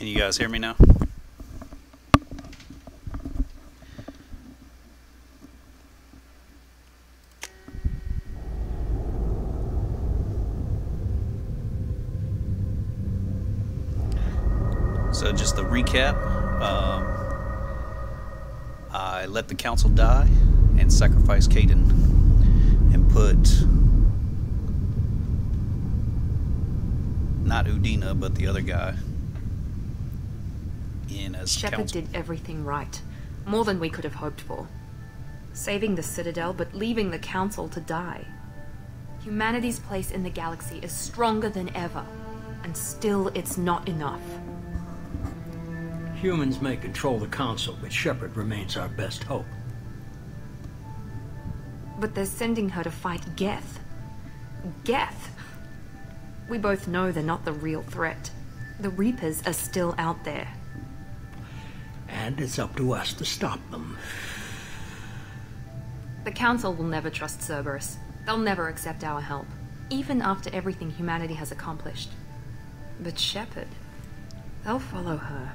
Can you guys hear me now? So just to recap, I let the council die and sacrificed Caden and put not Udina but the other guy in as Shepard council. did everything right, more than we could have hoped for. Saving the Citadel, but leaving the Council to die. Humanity's place in the galaxy is stronger than ever, and still it's not enough. Humans may control the Council, but Shepard remains our best hope. But they're sending her to fight Geth. Geth! We both know they're not the real threat. The Reapers are still out there. And it's up to us to stop them. The Council will never trust Cerberus. They'll never accept our help, even after everything humanity has accomplished. But Shepard, they'll follow her.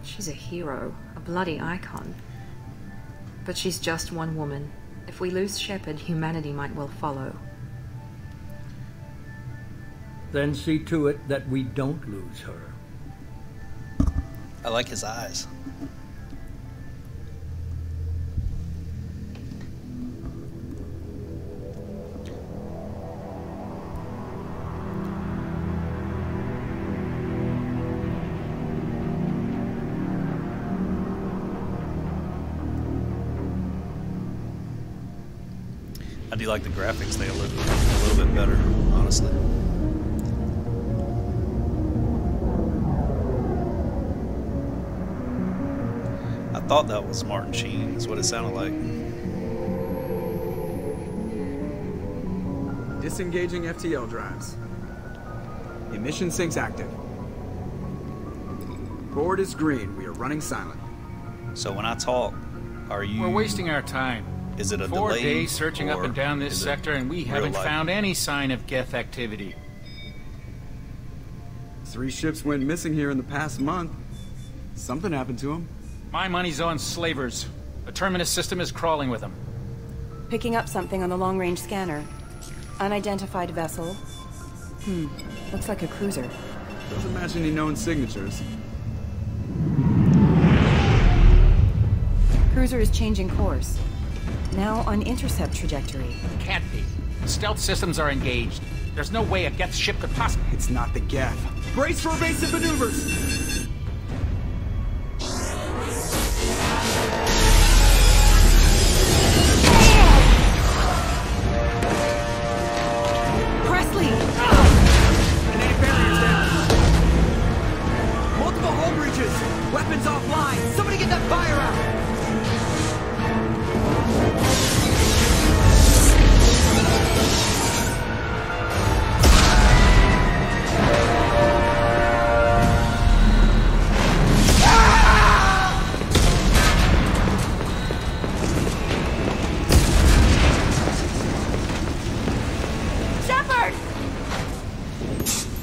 She's a hero, a bloody icon. But she's just one woman. If we lose Shepard, humanity might well follow. Then see to it that we don't lose her. I like his eyes. I do like the graphics. They look a little bit better, honestly. I thought that was Martin Sheen, is what it sounded like. Disengaging FTL drives. Emission sinks active. Board is green. We are running silent. So when I talk, are you... We're wasting our time. Is it a 4 delay, days searching up and down this sector, and we haven't found any sign of Geth activity. 3 ships went missing here in the past month. Something happened to them. My money's on slavers. The Terminus system is crawling with them. Picking up something on the long-range scanner. Unidentified vessel. Looks like a cruiser. Doesn't match any known signatures. Cruiser is changing course. Now on intercept trajectory. Can't be. Stealth systems are engaged. There's no way a Geth ship could possibly... It's not the Geth. Brace for evasive maneuvers! Presley! Kinetic barriers down. Multiple hull breaches. Weapons offline. Somebody get that fire out.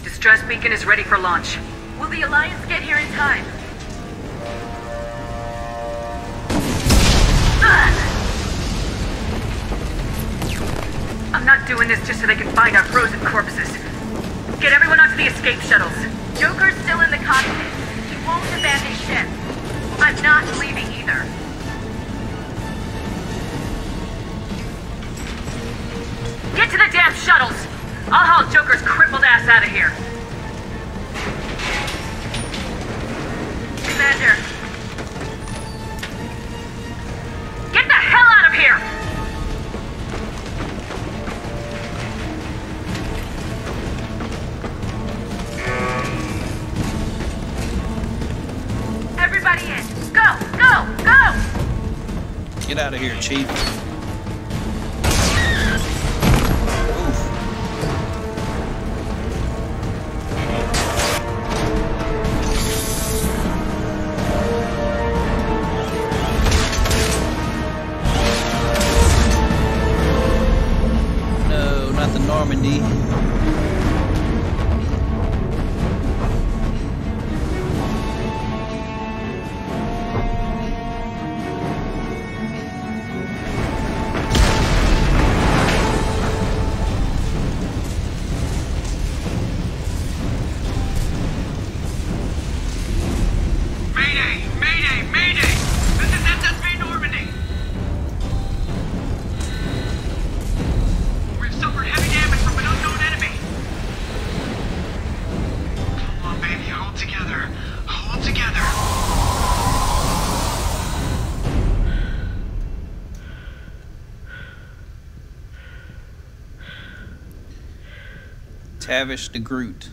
Distress beacon is ready for launch. Will the Alliance get here in time? I'm not doing this just so they can find our frozen corpses. Get everyone onto the escape shuttles. Joker's still in the cockpit. He won't abandon ship. I'm not leaving either. Get to the damn shuttles! I'll haul Joker's crippled ass out of here. Commander. Get the hell out of here! Everybody in. Go! Go! Go! Get out of here, Chief. Tavish the Groot,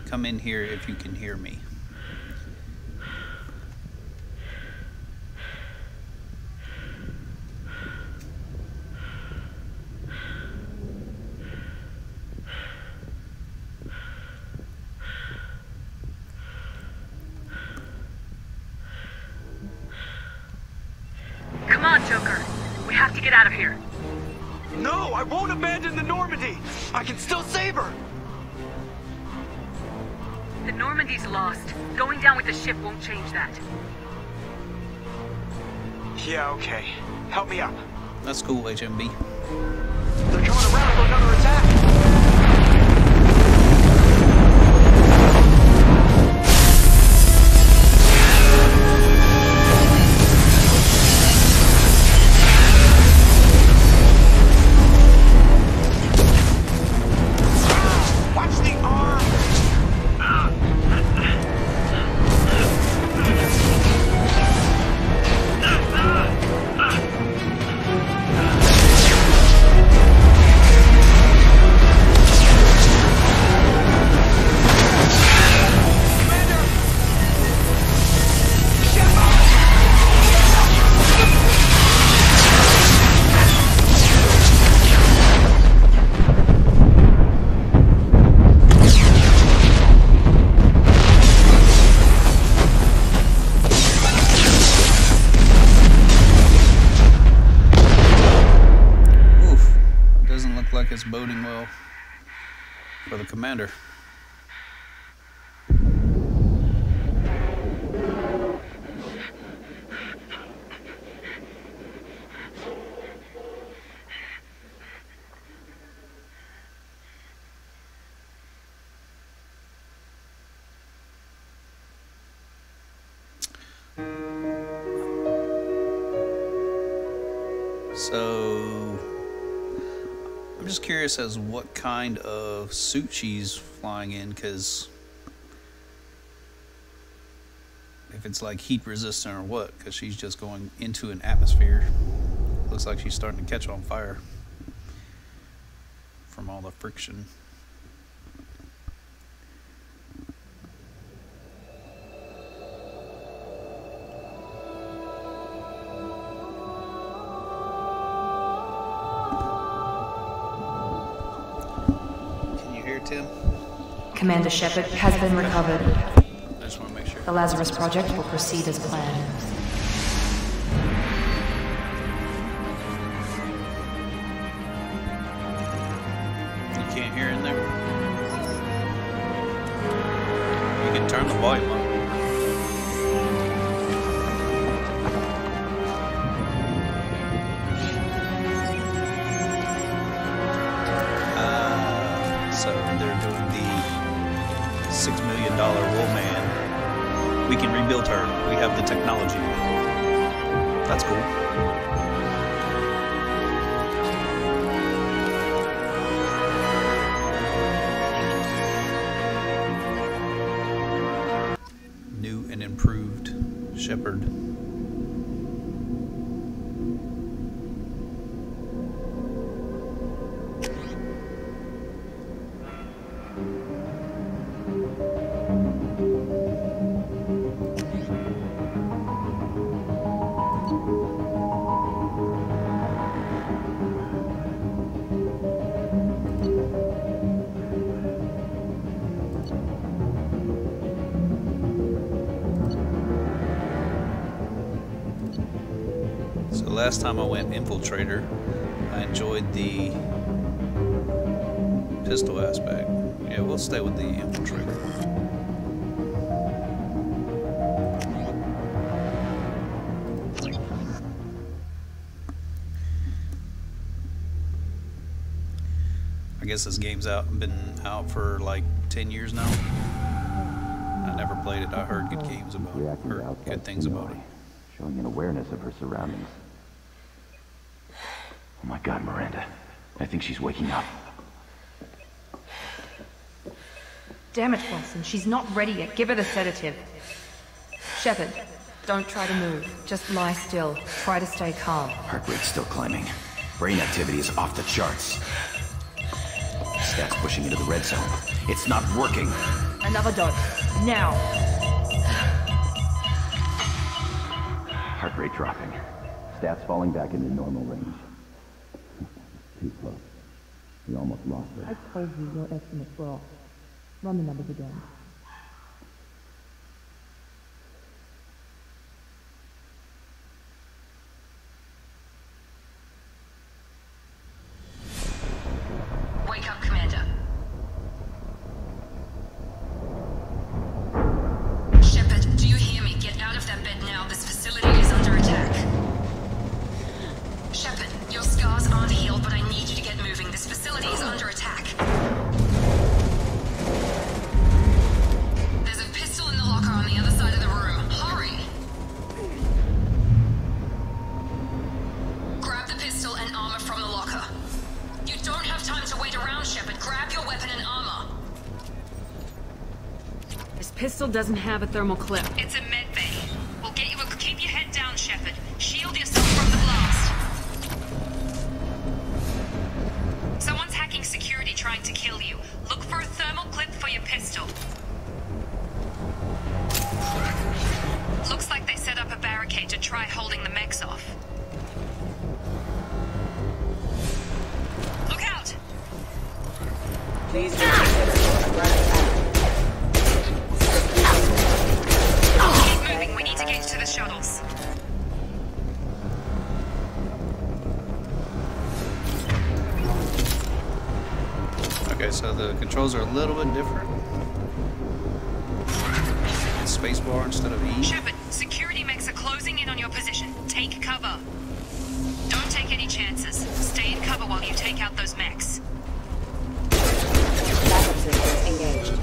come in here if you can hear me. Come on, Joker. We have to get out of here. No, I won't abandon the Normandy. I can still save her. The Normandy's lost. Going down with the ship won't change that. Yeah, okay. Help me up. That's cool, HMB. They're coming around for another attack. It's boding well for the commander. So I'm just curious as what kind of suit she's flying in, because if it's like heat resistant or what, because she's just going into an atmosphere. Looks like she's starting to catch on fire from all the friction. Tim? Commander Shepard has been recovered. I just want to make sure. The Lazarus Project will proceed as planned. You can't hear in there? You can turn the volume up. So they're doing the $6 million woman. We can rebuild her. We have the technology. That's cool. New and improved Shepard. Last time I went infiltrator, I enjoyed the pistol aspect. Yeah, we'll stay with the infiltrator. I guess this game's been out for like 10 years now. I never played it. I heard good games about it. Heard good things about it. Showing an awareness of her surroundings. Oh my God, Miranda. I think she's waking up. Damn it, Watson. She's not ready yet. Give her the sedative. Shepard, don't try to move. Just lie still. Try to stay calm. Heart rate's still climbing. Brain activity is off the charts. Stats pushing into the red zone. It's not working. Another dose. Now. Heart rate dropping. Stats falling back into normal range. Too close. We almost lost her. I told you your estimates were off. Run the numbers again. Wake up, Commander. Shepard, do you hear me? Get out of that bed now. This facility is under attack. Shepard, your scars aren't healed, but I need you to get moving. This facility is under attack. There's a pistol in the locker on the other side of the room. Hurry! Grab the pistol and armor from the locker. You don't have time to wait around, Shepard. Grab your weapon and armor. This pistol doesn't have a thermal clip. It's a med bay. We'll get you a... Keep your head down, Shepard. Shield yourself from the blast. Someone's hacking security trying to kill you. Look for a thermal clip for your pistol. Looks like they set up a barricade to try holding the mechs off. Look out! Please consider Keep moving. We need to get to the shuttles. Okay, so the controls are a little bit different. It's spacebar instead of E. Shepard, security mechs are closing in on your position. Take cover. Don't take any chances. Stay in cover while you take out those mechs. backup systems engaged.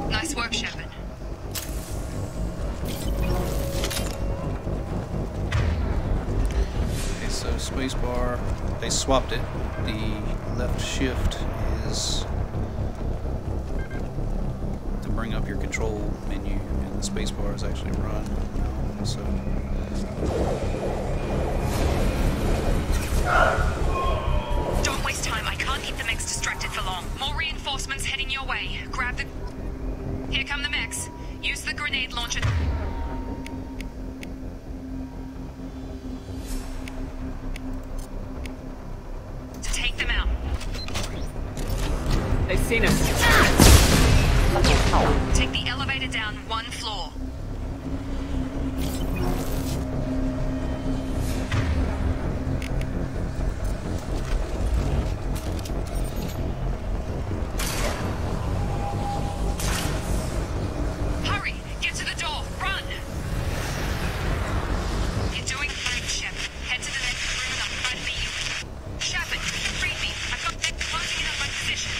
Nice work, Shepard. Okay, so spacebar, they swapped it. The left shift is to bring up your control menu, and the spacebar is actually run. So Don't waste time. I can't keep the mechs distracted for long. More reinforcements heading your way. Grab the... Here come the mechs. Use the grenade launcher. To take them out. They've seen us. Take the elevator down one floor. Hurry! Get to the door! Run! You're doing fine, Shepard. Head to the next room and I'll try to beat you. Shepard, read me. I've got them closing in on my position.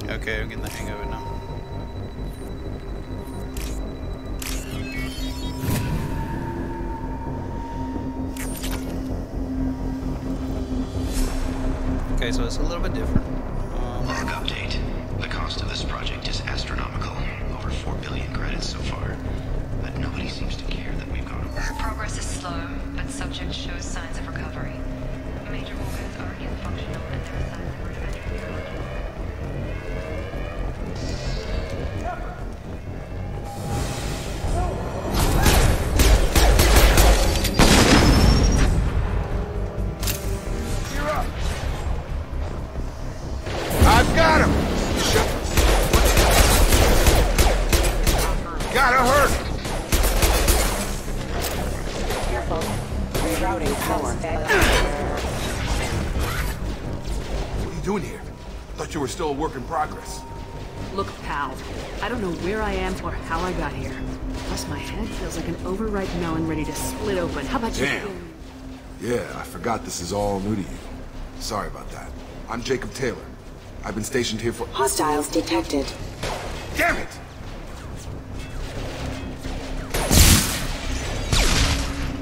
okay, I'm getting the hang of it now. Okay, so it's a little bit different. Log update. The cost of this project is astronomical. project shows signs of recovery. Major organs are again functional and there are signs of rudimentary. I've got him! Gotta hurt! Careful. Rerouting power. What are you doing here? Thought you were still a work in progress. Look, pal. I don't know where I am or how I got here. Plus, my head feels like an overripe melon ready to split open. How about you? Damn. Yeah, I forgot this is all new to you. Sorry about that. I'm Jacob Taylor. I've been stationed here for— Hostiles detected. Damn it!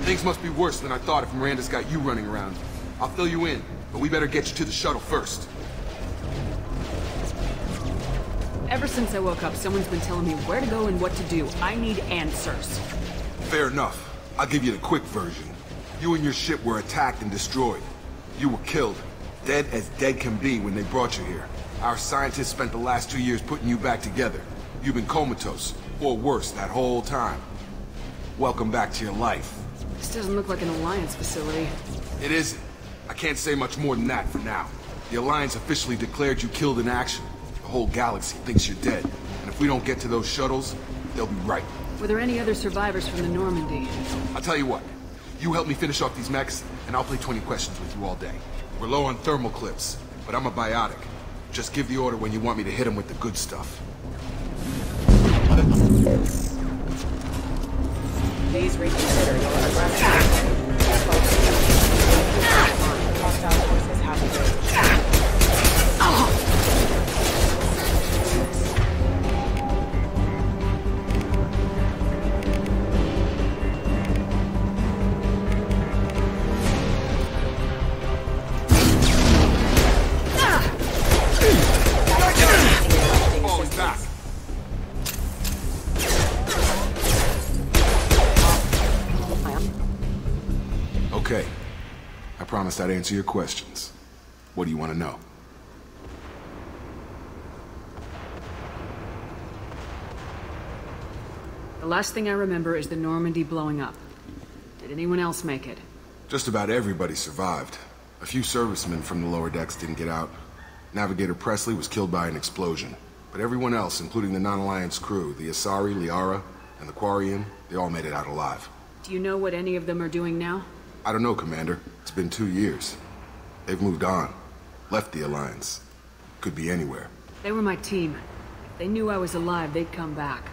Things must be worse than I thought if Miranda's got you running around. I'll fill you in, but we better get you to the shuttle first. Ever since I woke up, someone's been telling me where to go and what to do. I need answers. Fair enough. I'll give you the quick version. You and your ship were attacked and destroyed. You were killed. Dead as dead can be when they brought you here. Our scientists spent the last 2 years putting you back together. You've been comatose, or worse, that whole time. Welcome back to your life. This doesn't look like an Alliance facility. It isn't. I can't say much more than that for now. The Alliance officially declared you killed in action. The whole galaxy thinks you're dead. And if we don't get to those shuttles, they'll be right. Were there any other survivors from the Normandy? I'll tell you what. You help me finish off these mechs, and I'll play 20 questions with you all day. We're low on thermal clips, but I'm a biotic. Just give the order when you want me to hit them with the good stuff. Please reconsider your aggressive. Hostile forces have engaged. Okay. I promised I'd answer your questions. What do you want to know? The last thing I remember is the Normandy blowing up. Did anyone else make it? Just about everybody survived. A few servicemen from the lower decks didn't get out. Navigator Presley was killed by an explosion. But everyone else, including the non-Alliance crew, the Asari, Liara, and the Quarian, they all made it out alive. Do you know what any of them are doing now? I don't know, Commander. It's been 2 years. They've moved on. Left the Alliance. Could be anywhere. They were my team. If they knew I was alive, they'd come back.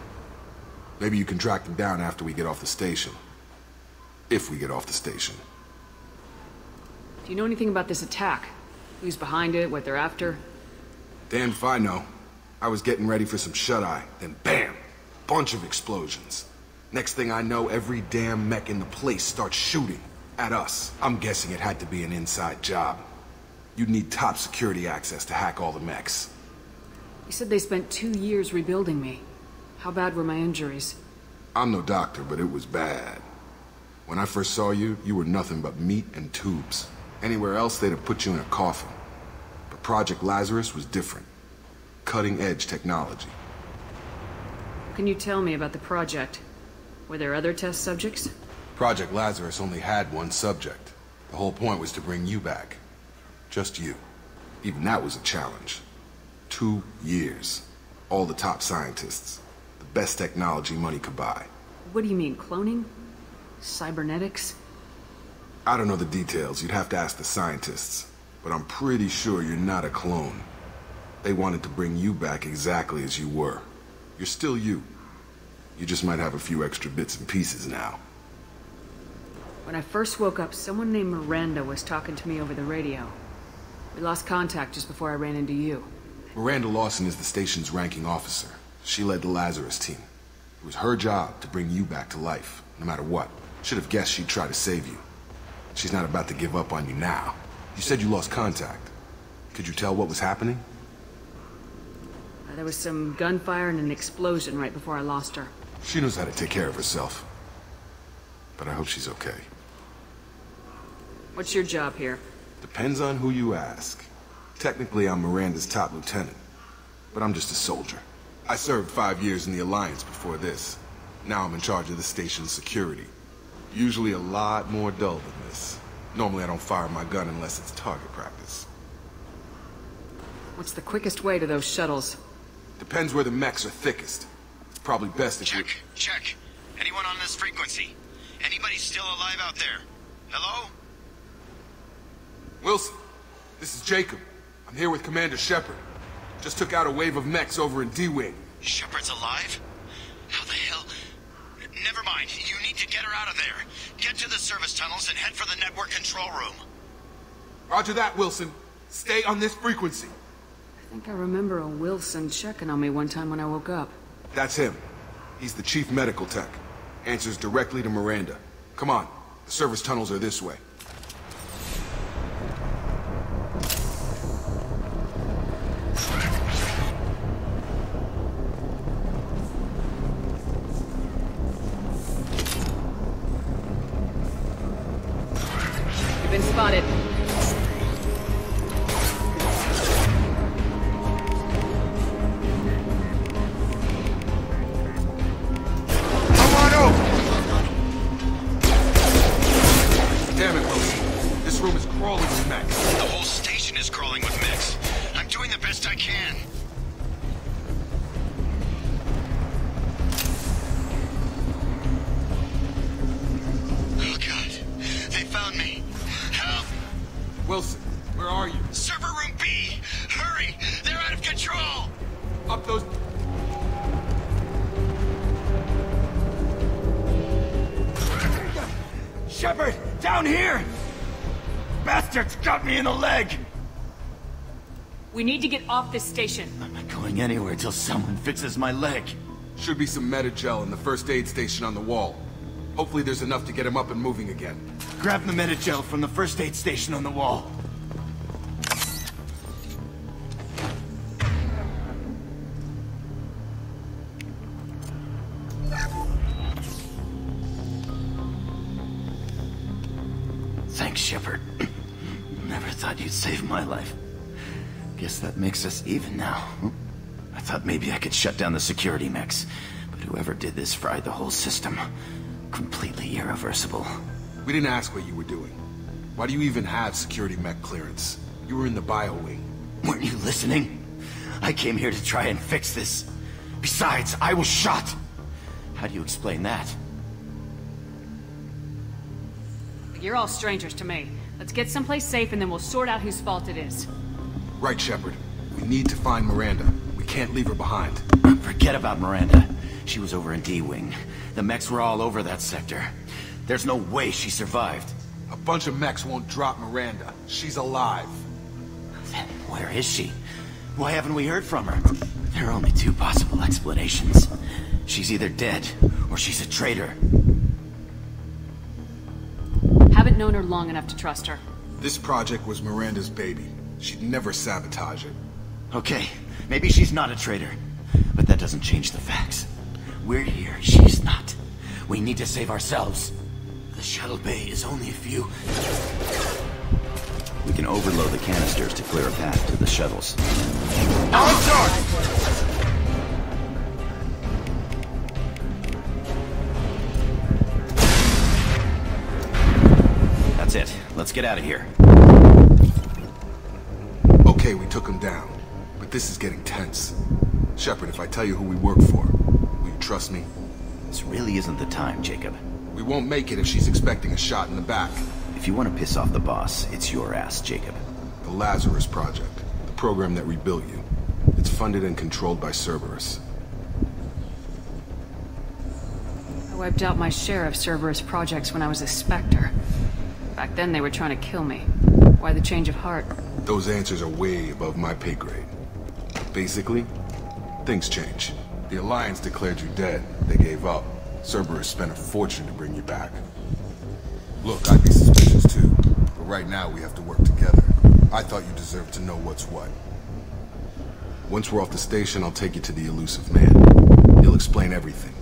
Maybe you can track them down after we get off the station. If we get off the station. Do you know anything about this attack? Who's behind it, what they're after? Damn if I know. I was getting ready for some shut-eye, then bam! Bunch of explosions. Next thing I know, every damn mech in the place starts shooting at us. I'm guessing it had to be an inside job. You'd need top security access to hack all the mechs. You said they spent 2 years rebuilding me. How bad were my injuries? I'm no doctor, but it was bad. When I first saw you, you were nothing but meat and tubes. Anywhere else, they'd have put you in a coffin. But Project Lazarus was different. Cutting-edge technology. What can you tell me about the project? Were there other test subjects? Project Lazarus only had one subject. The whole point was to bring you back. Just you. Even that was a challenge. 2 years. All the top scientists. The best technology money could buy. What do you mean, cloning? Cybernetics? I don't know the details. You'd have to ask the scientists. But I'm pretty sure you're not a clone. They wanted to bring you back exactly as you were. You're still you. You just might have a few extra bits and pieces now. When I first woke up, someone named Miranda was talking to me over the radio. We lost contact just before I ran into you. Miranda Lawson is the station's ranking officer. She led the Lazarus team. It was her job to bring you back to life, no matter what. Should have guessed she'd try to save you. She's not about to give up on you now. You said you lost contact. Could you tell what was happening? There was some gunfire and an explosion right before I lost her. She knows how to take care of herself. But I hope she's okay. What's your job here? Depends on who you ask. Technically, I'm Miranda's top lieutenant, but I'm just a soldier. I served 5 years in the Alliance before this. Now I'm in charge of the station's security. Usually a lot more dull than this. Normally I don't fire my gun unless it's target practice. What's the quickest way to those shuttles? Depends where the mechs are thickest. It's probably best if you... Check. Anyone on this frequency? Anybody still alive out there? Hello? Wilson, this is Jacob. I'm here with Commander Shepard. Just took out a wave of mechs over in D-Wing. Shepard's alive? How the hell? Never mind. You need to get her out of there. Get to the service tunnels and head for the network control room. Roger that, Wilson. Stay on this frequency. I think I remember a Wilson checking on me one time when I woke up. That's him. He's the chief medical tech. Answers directly to Miranda. Come on. The service tunnels are this way. You've been spotted. Damn it, Wilson. This room is crawling with mechs. The whole station is crawling with mechs. I'm doing the best I can. Oh, God. They found me. Help! Wilson, where are you? Server room B! Hurry! They're out of control! Up those... Shepard, down here! Bastards got me in the leg! We need to get off this station. I'm not going anywhere till someone fixes my leg. Should be some Medi-gel in the first aid station on the wall. Hopefully there's enough to get him up and moving again. Grab the Medi-gel from the first aid station on the wall. Thanks, Shepard. Never thought you'd save my life. Guess that makes us even now. I thought maybe I could shut down the security mechs, but whoever did this fried the whole system. Completely irreversible. We didn't ask what you were doing. Why do you even have security mech clearance? You were in the bio wing. Weren't you listening? I came here to try and fix this. Besides, I was shot. How do you explain that? You're all strangers to me. Let's get someplace safe and then we'll sort out whose fault it is. Right, Shepard. We need to find Miranda. We can't leave her behind. Forget about Miranda. She was over in D-Wing. The mechs were all over that sector. There's no way she survived. A bunch of mechs won't drop Miranda. She's alive. Then where is she? Why haven't we heard from her? There are only two possible explanations. She's either dead, or she's a traitor. Haven't known her long enough to trust her. This project was Miranda's baby. She'd never sabotage it. Okay, maybe she's not a traitor. But that doesn't change the facts. We're here, she's not. We need to save ourselves. The shuttle bay is only a few... We can overload the canisters to clear a path to the shuttles. On target! That's it. Let's get out of here. Okay, we took him down. But this is getting tense. Shepard, if I tell you who we work for, will you trust me? This really isn't the time, Jacob. We won't make it if she's expecting a shot in the back. If you want to piss off the boss, it's your ass, Jacob. The Lazarus Project. The program that rebuilt you. It's funded and controlled by Cerberus. I wiped out my share of Cerberus projects when I was a Spectre. Back then they were trying to kill me. Why the change of heart? Those answers are way above my pay grade. Basically, things change. The Alliance declared you dead. They gave up. Cerberus spent a fortune to bring you back. Look, I'd be suspicious too. But right now we have to work together. I thought you deserved to know what's what. Once we're off the station, I'll take you to the elusive man. He'll explain everything.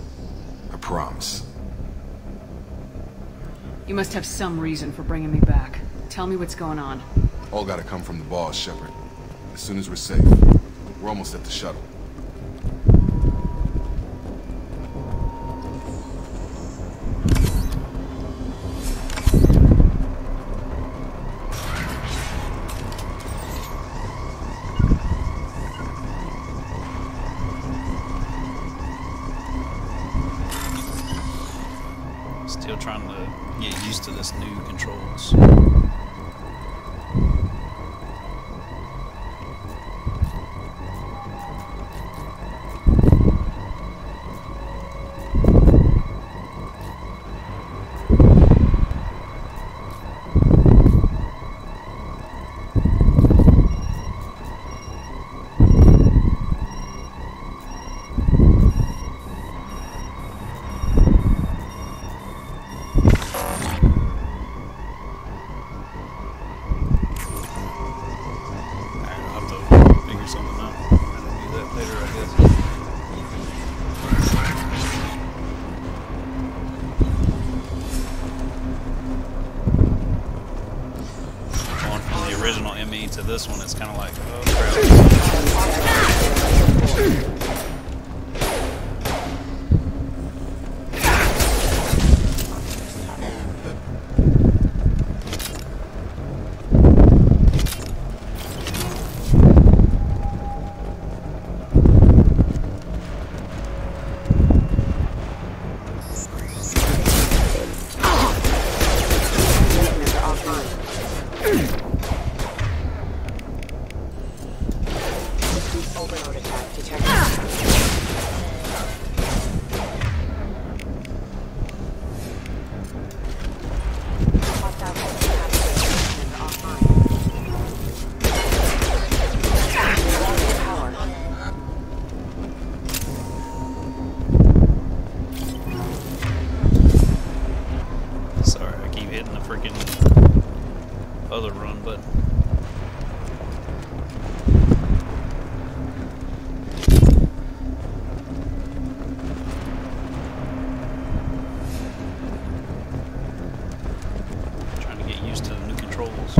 I promise. You must have some reason for bringing me back. Tell me what's going on. All gotta come from the boss, Shepard. As soon as we're safe. We're almost at the shuttle. Still trying to get used to this new controls. To this one, it's kind of like, oh crap. Other run button. Trying to get used to the new controls.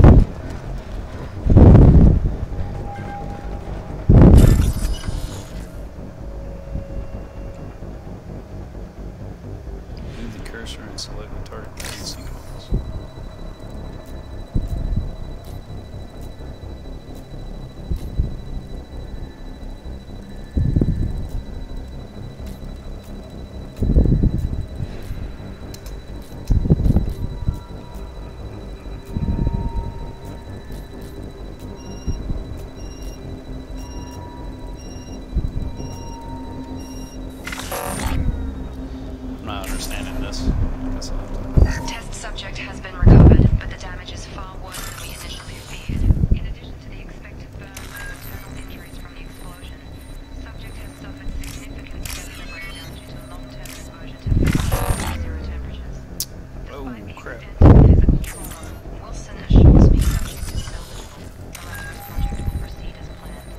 Move the cursor and select the target sequence. Test subject has been recovered, but the damage is far worse than we initially feared. In addition to the expected burns and internal injuries from the explosion, subject has suffered significant cellular breakdown due to long-term exposure to zero temperatures. Despite the extent of physical trauma, Wilson assures me subject is salvageable. The Lazarus project will proceed as planned.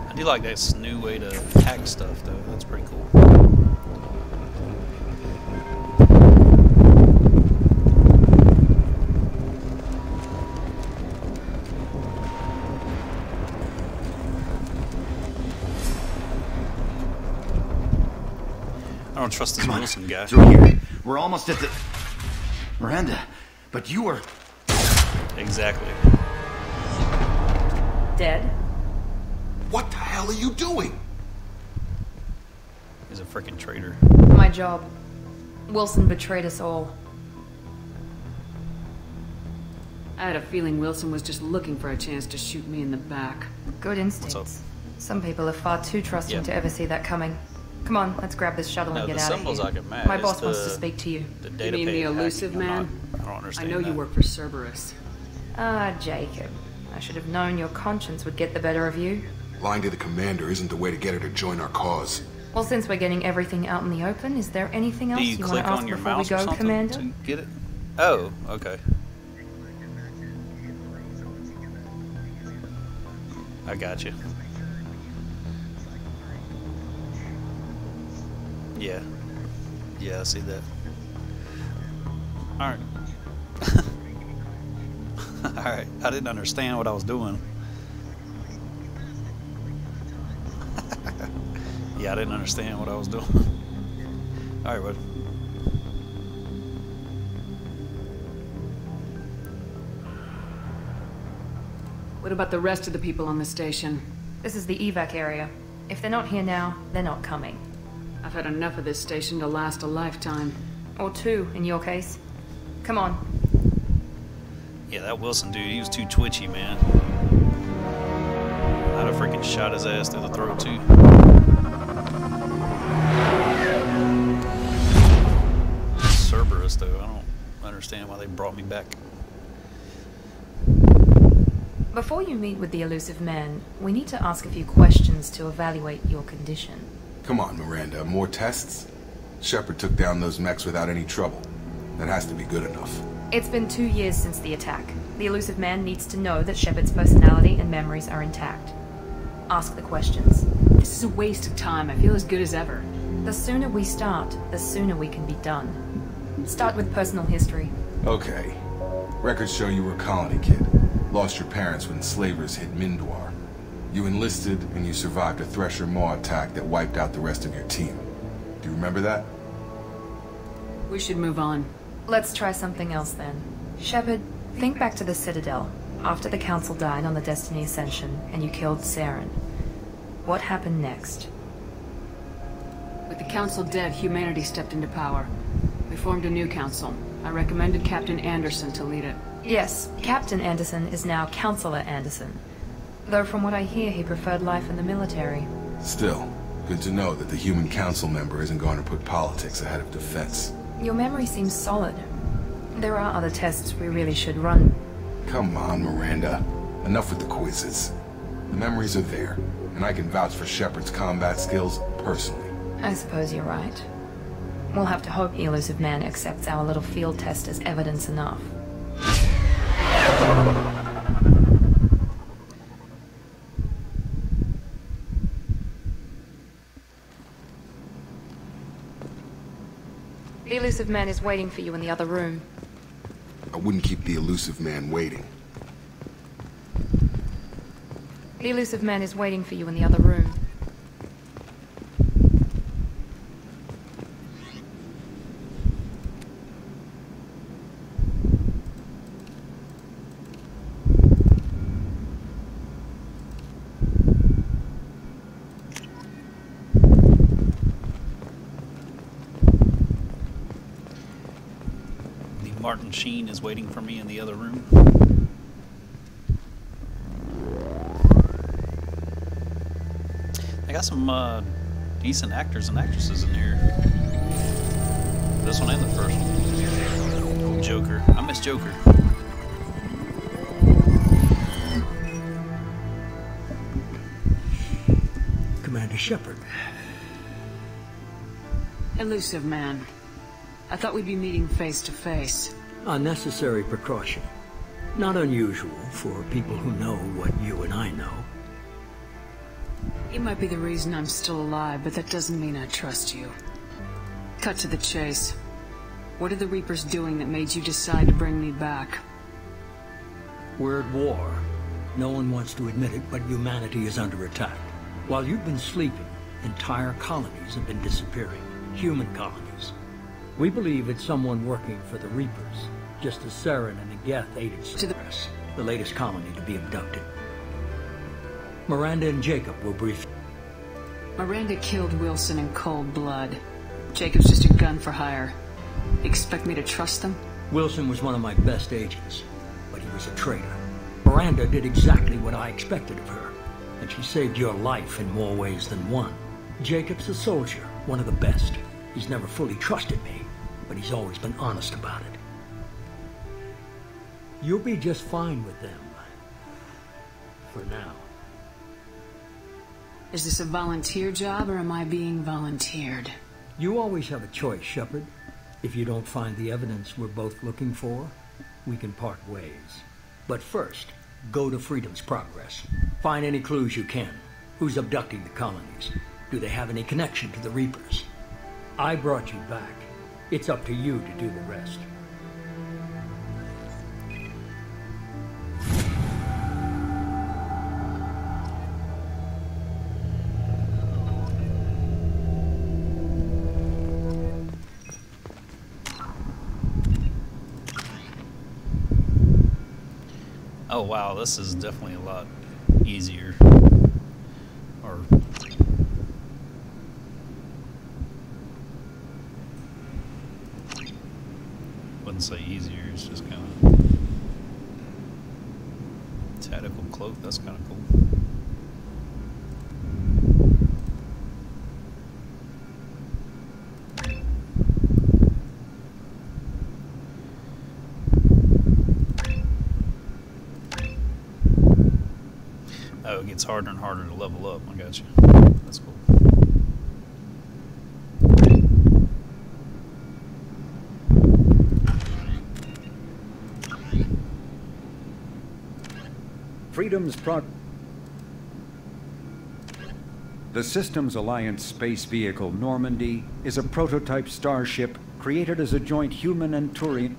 I do like this new way to hack stuff though, that's pretty cool. I don't trust this Wilson guy. Through here. We're almost at the... Miranda, but you were... Exactly. Dead? What the hell are you doing? He's a freaking traitor. My job. Wilson betrayed us all. I had a feeling Wilson was just looking for a chance to shoot me in the back. Good instincts. Some people are far too trusting to ever see that coming. Come on, let's grab this shuttle and get out of here. I get mad. My boss wants to speak to you. You mean the elusive man? I don't understand. I know you work for Cerberus. Ah, Jacob. I should have known your conscience would get the better of you. Lying to the commander isn't the way to get her to join our cause. Well, since we're getting everything out in the open, is there anything else you want to ask before we go, Commander? To get it? Oh, okay. I got you. Yeah. Yeah, I see that. Alright. Alright, I didn't understand what I was doing. Yeah, I didn't understand what I was doing. Alright, bud. What about the rest of the people on the station? This is the evac area. If they're not here now, they're not coming. I've had enough of this station to last a lifetime. Or two, in your case. Come on. Yeah, that Wilson dude, he was too twitchy, man. I'd have freaking shot his ass through the throat, too. Cerberus, though, I don't understand why they brought me back. Before you meet with the elusive man, we need to ask a few questions to evaluate your condition. Come on, Miranda, more tests? Shepard took down those mechs without any trouble. That has to be good enough. It's been 2 years since the attack. The elusive man needs to know that Shepard's personality and memories are intact. Ask the questions. This is a waste of time. I feel as good as ever. The sooner we start, the sooner we can be done. Start with personal history. Okay. Records show you were a colony kid. Lost your parents when slavers hit Mindwar. You enlisted and you survived a Thresher Maw attack that wiped out the rest of your team. Do you remember that? We should move on. Let's try something else then. Shepard, think back to the Citadel, after the Council died on the Destiny Ascension and you killed Saren. What happened next? With the Council dead, humanity stepped into power. We formed a new council. I recommended Captain Anderson to lead it. Yes, Captain Anderson is now Counselor Anderson. Though from what I hear, he preferred life in the military. Still, good to know that the human council member isn't going to put politics ahead of defense. Your memory seems solid. There are other tests we really should run. Come on, Miranda. Enough with the quizzes. The memories are there, and I can vouch for Shepard's combat skills personally. I suppose you're right. We'll have to hope the elusive man accepts our little field test as evidence enough. The elusive man is waiting for you in the other room. I wouldn't keep the elusive man waiting. The elusive man is waiting for you in the other room. Martin Sheen is waiting for me in the other room. I got some decent actors and actresses in here. This one and the first one. Joker. I miss Joker. Commander Shepard. Elusive man. I thought we'd be meeting face to face. Unnecessary precaution. Not unusual for people who know what you and I know. You might be the reason I'm still alive, but that doesn't mean I trust you. Cut to the chase. What are the Reapers doing that made you decide to bring me back? We're at war. No one wants to admit it, but humanity is under attack. While you've been sleeping, entire colonies have been disappearing. Human colonies. We believe it's someone working for the Reapers, just as Saren and Geth aided Cerberus, the latest colony to be abducted. Miranda and Jacob will brief you. Miranda killed Wilson in cold blood. Jacob's just a gun for hire. Expect me to trust them? Wilson was one of my best agents, but he was a traitor. Miranda did exactly what I expected of her, and she saved your life in more ways than one. Jacob's a soldier, one of the best. He's never fully trusted me, but he's always been honest about it. You'll be just fine with them. For now. Is this a volunteer job, or am I being volunteered? You always have a choice, Shepard. If you don't find the evidence we're both looking for, we can part ways. But first, go to Freedom's Progress. Find any clues you can. Who's abducting the colonies? Do they have any connection to the Reapers? I brought you back. It's up to you to do the rest. Oh wow, this is definitely a lot easier. Or wouldn't say easier, it's just kind of tactical cloak, that's kind of cool. Oh, it gets harder and harder to level up. I got you. That's cool. The Systems Alliance space vehicle Normandy is a prototype starship created as a joint human and Turian.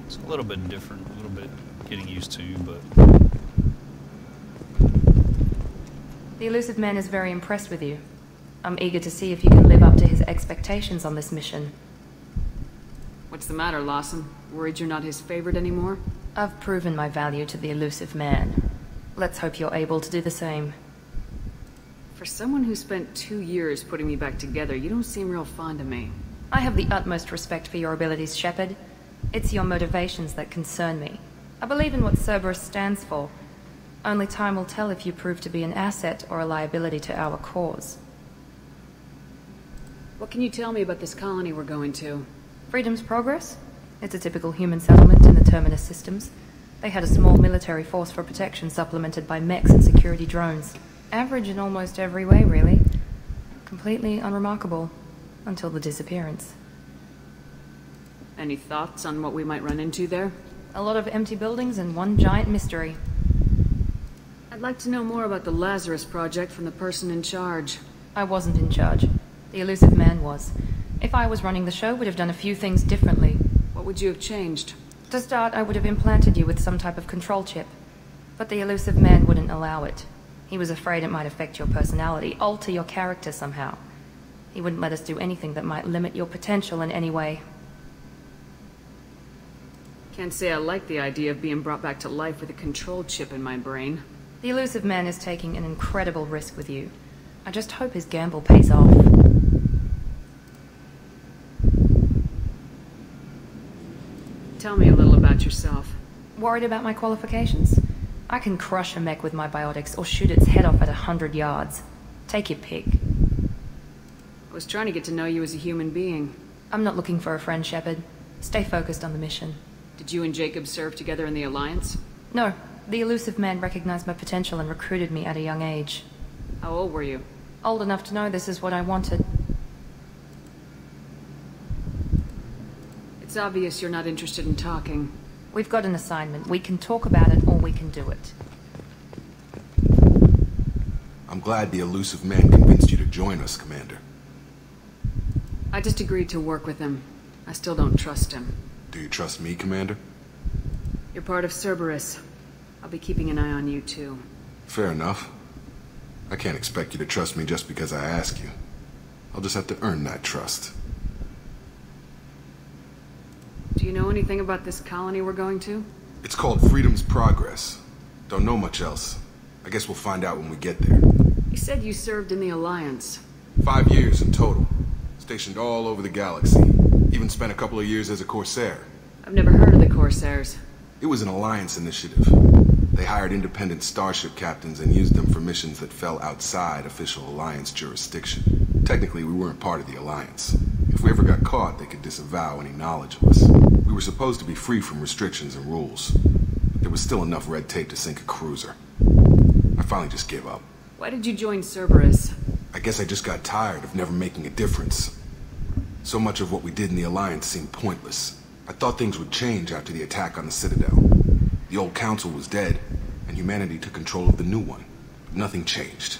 It's a little bit different, a little bit getting used to, but... The Elusive Man is very impressed with you. I'm eager to see if you can live up to his expectations on this mission. What's the matter, Lawson? Worried you're not his favorite anymore? I've proven my value to the Elusive Man. Let's hope you're able to do the same. For someone who spent 2 years putting me back together, you don't seem real fond of me. I have the utmost respect for your abilities, Shepard. It's your motivations that concern me. I believe in what Cerberus stands for. Only time will tell if you prove to be an asset or a liability to our cause. What can you tell me about this colony we're going to? Freedom's Progress? It's a typical human settlement in the Terminus systems. They had a small military force for protection supplemented by mechs and security drones. Average in almost every way, really. Completely unremarkable. Until the disappearance. Any thoughts on what we might run into there? A lot of empty buildings and one giant mystery. I'd like to know more about the Lazarus Project from the person in charge. I wasn't in charge. The Elusive Man was. If I was running the show, would have done a few things differently. What would you have changed? To start, I would have implanted you with some type of control chip. But the Elusive Man wouldn't allow it. He was afraid it might affect your personality, alter your character somehow. He wouldn't let us do anything that might limit your potential in any way. Can't say I like the idea of being brought back to life with a control chip in my brain. The Elusive Man is taking an incredible risk with you. I just hope his gamble pays off. Tell me a little about yourself. Worried about my qualifications? I can crush a mech with my biotics or shoot its head off at 100 yards. Take your pick. I was trying to get to know you as a human being. I'm not looking for a friend, Shepard. Stay focused on the mission. Did you and Jacob serve together in the Alliance? No. The Elusive Man recognized my potential and recruited me at a young age. How old were you? Old enough to know this is what I wanted. It's obvious you're not interested in talking. We've got an assignment. We can talk about it or we can do it. I'm glad the Elusive Man convinced you to join us, Commander. I just agreed to work with him. I still don't trust him. Do you trust me, Commander? You're part of Cerberus. I'll be keeping an eye on you, too. Fair enough. I can't expect you to trust me just because I ask you. I'll just have to earn that trust. Do you know anything about this colony we're going to? It's called Freedom's Progress. Don't know much else. I guess we'll find out when we get there. You said you served in the Alliance. 5 years in total. Stationed all over the galaxy. Even spent a couple of years as a Corsair. I've never heard of the Corsairs. It was an Alliance initiative. They hired independent starship captains and used them for missions that fell outside official Alliance jurisdiction. Technically, we weren't part of the Alliance. If we ever got caught, they could disavow any knowledge of us. We were supposed to be free from restrictions and rules. But there was still enough red tape to sink a cruiser. I finally just gave up. Why did you join Cerberus? I guess I just got tired of never making a difference. So much of what we did in the Alliance seemed pointless. I thought things would change after the attack on the Citadel. The old council was dead, and humanity took control of the new one. But nothing changed.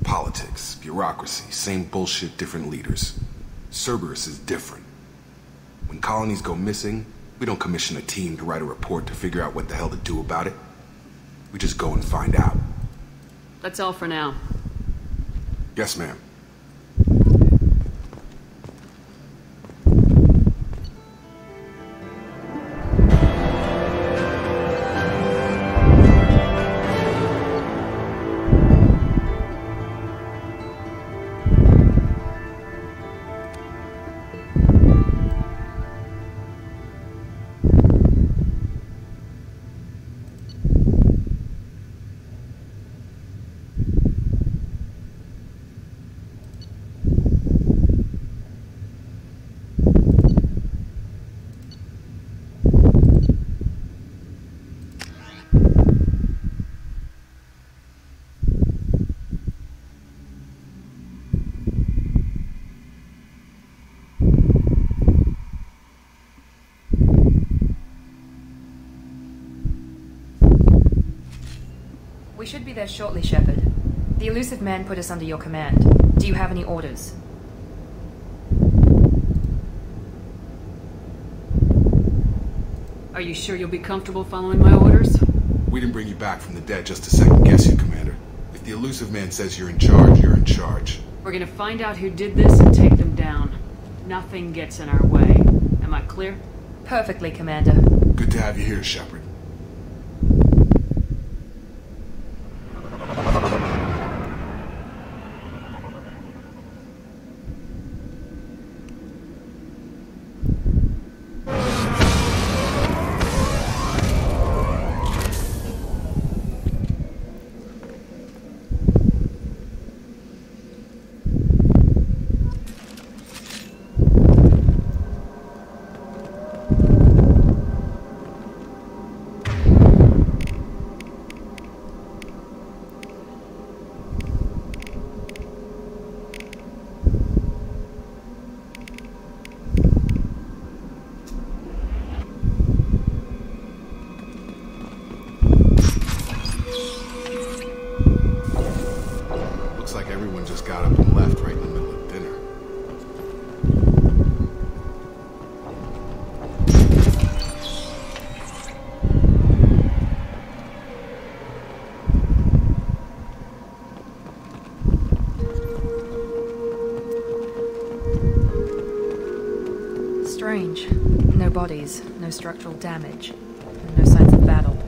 Politics, bureaucracy, same bullshit, different leaders. Cerberus is different. When colonies go missing, we don't commission a team to write a report to figure out what the hell to do about it. We just go and find out. That's all for now. Yes, ma'am. We should be there shortly, Shepard. The elusive man put us under your command. Do you have any orders? Are you sure you'll be comfortable following my orders? We didn't bring you back from the dead just to second guess you, Commander. If the elusive man says you're in charge, you're in charge. We're gonna find out who did this and take them down. Nothing gets in our way. Am I clear? Perfectly, Commander. Good to have you here, Shepard. Everyone just got up and left right in the middle of dinner. Strange. No bodies, no structural damage, and no signs of battle.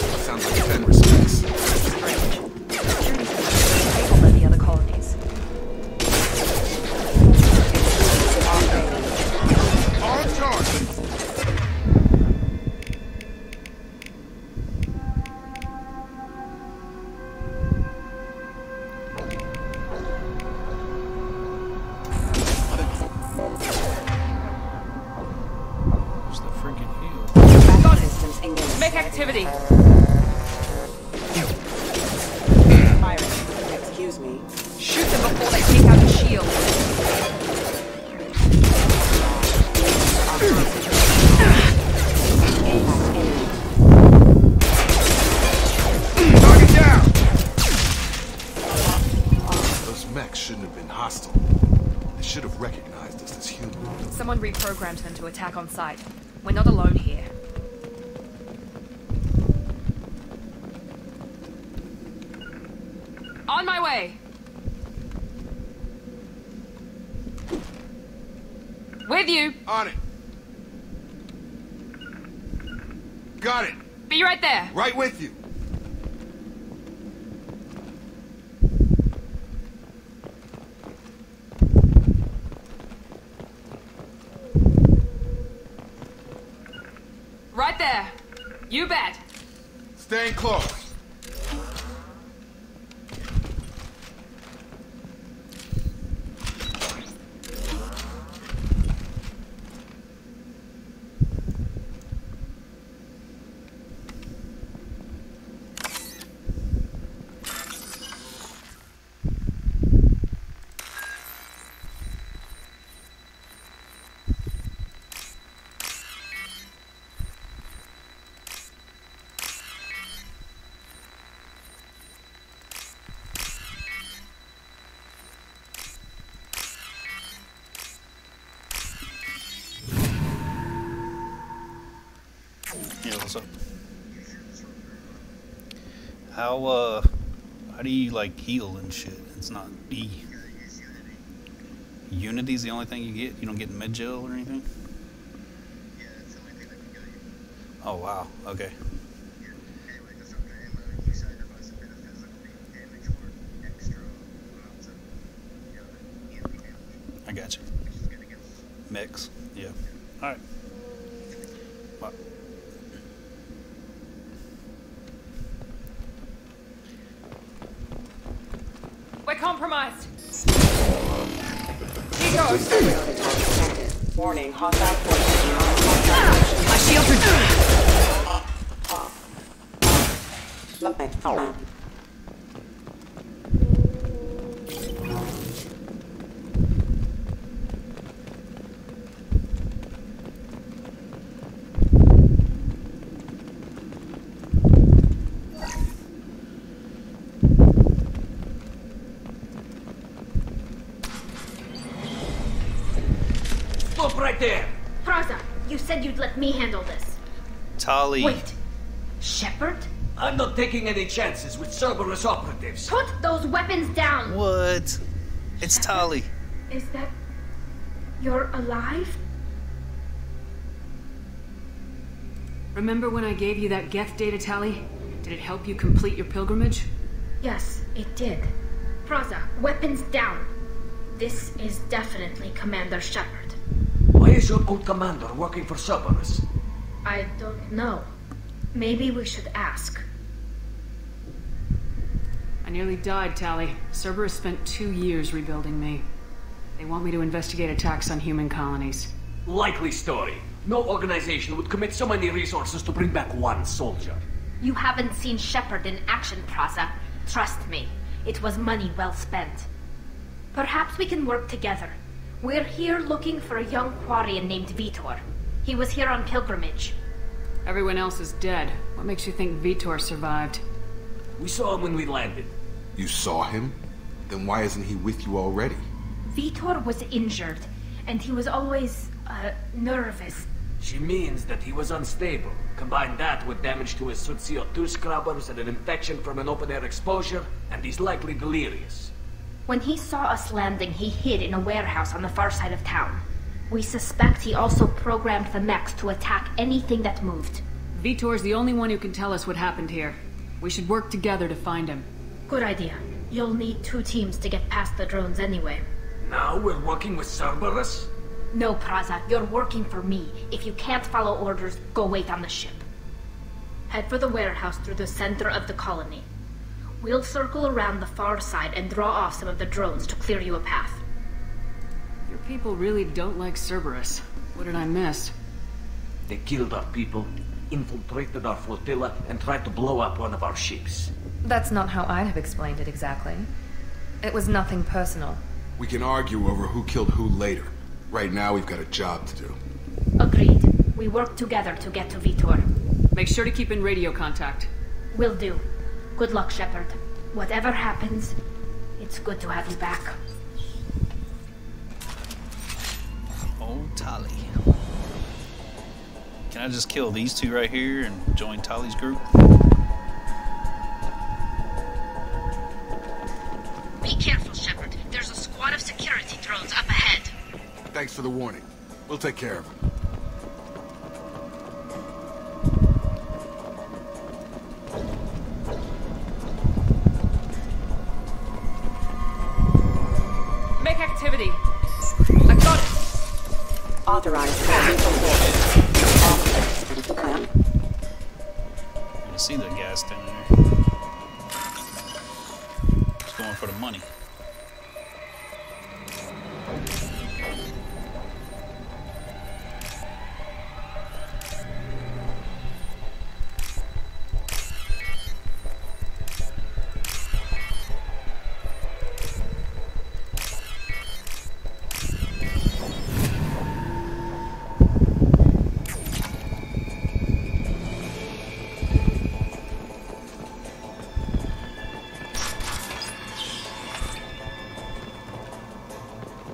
That sounds like 10 respects. Able than the other colonies. On charge! Where's the freaking heel? Make activity. Excuse me. Shoot them before they take out the shield. Target down! Those mechs shouldn't have been hostile. They should have recognized us as human. Someone reprogrammed them to attack on sight. We're not alone here. On my way. With you. On it. Got it. Be right there. Right with you. Right there. You bet. Staying close. Yeah, what's up? How do you like heal and shit? It's not E. Unity's the only thing you get? You don't get med gel or anything? Oh wow, okay. I got you. Mix, yeah. Alright. Bye. We're compromised. Here goes. Warning, hostile forces. My shields are down. Stop right there! Praza, you said you'd let me handle this. Tali. Wait. Shepard? I'm not taking any chances with Cerberus operatives. Put those weapons down! What? It's Tali. Is that... you're alive? Remember when I gave you that Geth data tally? Did it help you complete your pilgrimage? Yes, it did. Praza, weapons down. This is definitely Commander Shepard. Why is your old commander working for Cerberus? I don't know. Maybe we should ask. I nearly died, Tali. Cerberus spent 2 years rebuilding me. They want me to investigate attacks on human colonies. Likely story. No organization would commit so many resources to bring back one soldier. You haven't seen Shepard in action, Praza. Trust me, it was money well spent. Perhaps we can work together. We're here looking for a young Quarian named Vitor. He was here on pilgrimage. Everyone else is dead. What makes you think Vitor survived? We saw him when we landed. You saw him? Then why isn't he with you already? Vitor was injured, and he was always, nervous. She means that he was unstable. Combine that with damage to his suit CO2 scrubbers and an infection from an open-air exposure, and he's likely delirious. When he saw us landing, he hid in a warehouse on the far side of town. We suspect he also programmed the mechs to attack anything that moved. Vitor's the only one who can tell us what happened here. We should work together to find him. Good idea. You'll need 2 teams to get past the drones anyway. Now we're working with Cerberus? No, Praza, you're working for me. If you can't follow orders, go wait on the ship. Head for the warehouse through the center of the colony. We'll circle around the far side and draw off some of the drones to clear you a path. Your people really don't like Cerberus. What did I miss? They killed our people, infiltrated our flotilla, and tried to blow up one of our ships. That's not how I'd have explained it exactly. It was nothing personal. We can argue over who killed who later. Right now, we've got a job to do. Agreed. We work together to get to Vitor. Make sure to keep in radio contact. Will do. Good luck, Shepard. Whatever happens, it's good to have you back. Old Tali. Can I just kill these 2 right here and join Tali's group? Be careful, Shepard. There's a squad of security drones up ahead. Thanks for the warning. We'll take care of them. Make activity. I got it. Authorized. I see the guy standing there. He's going for the money.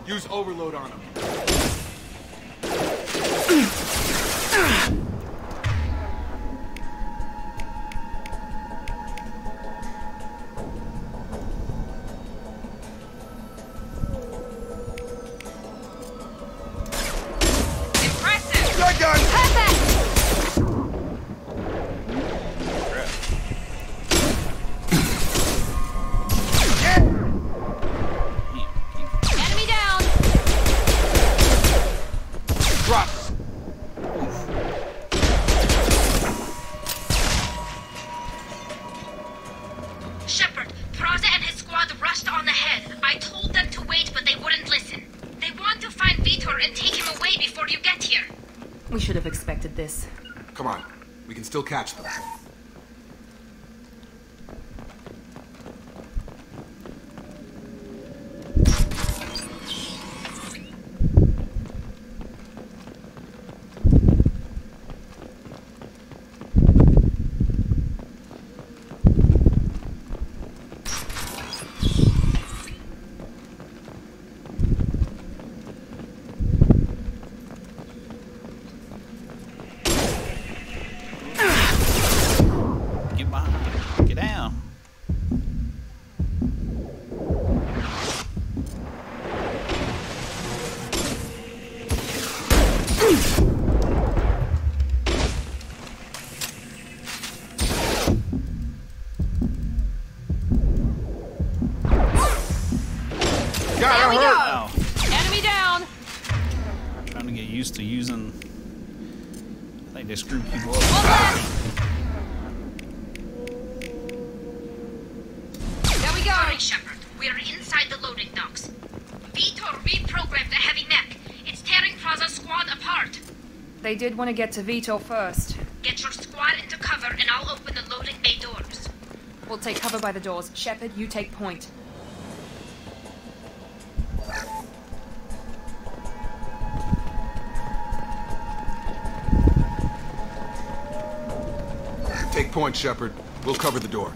Use overload on him. Impressive! Good gun! Perfect! Enemy down! Drop! Shepard, Praza and his squad rushed on ahead. I told them to wait, but they wouldn't listen. They want to find Vitor and take him away before you get here. We should have expected this. Come on. We can still catch them. Get behind. Get down. There we go! Ow. Enemy down! Trying to get used to using. I think they screwed people up. There we go! Sorry, Shepard. We're inside the loading docks. Vitor reprogrammed the heavy mech. It's tearing Praza's squad apart. They did want to get to Vitor first. Get your squad into cover and I'll open the loading bay doors. We'll take cover by the doors. Shepard, you take point. Take point, Shepard. We'll cover the door.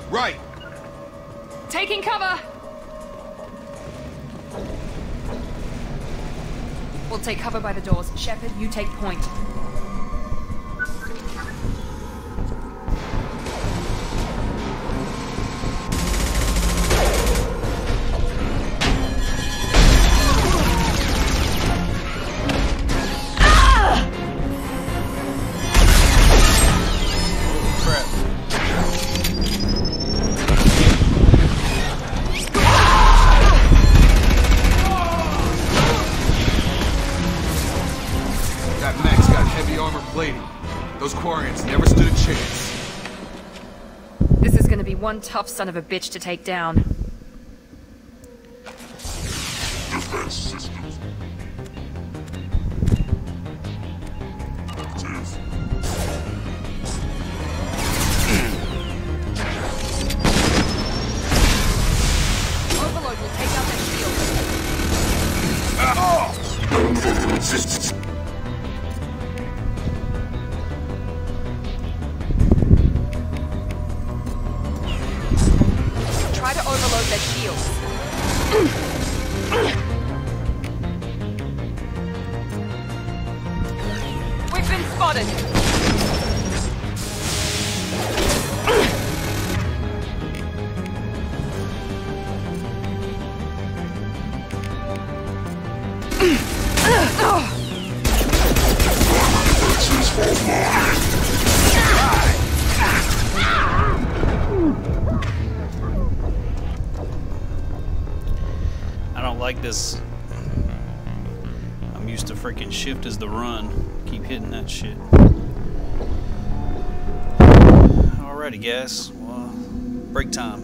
Right! Taking cover! We'll take cover by the doors. Shepard, you take point. the armor plating. Those Quarians never stood a chance. This is gonna be one tough son of a bitch to take down. Defense systems. Active. Overload will take out that shield. Try to overload that shield. We've been spotted. I don't like this. I'm used to freaking shift as the run. Keep hitting that shit. Alrighty, guys. Well, break time.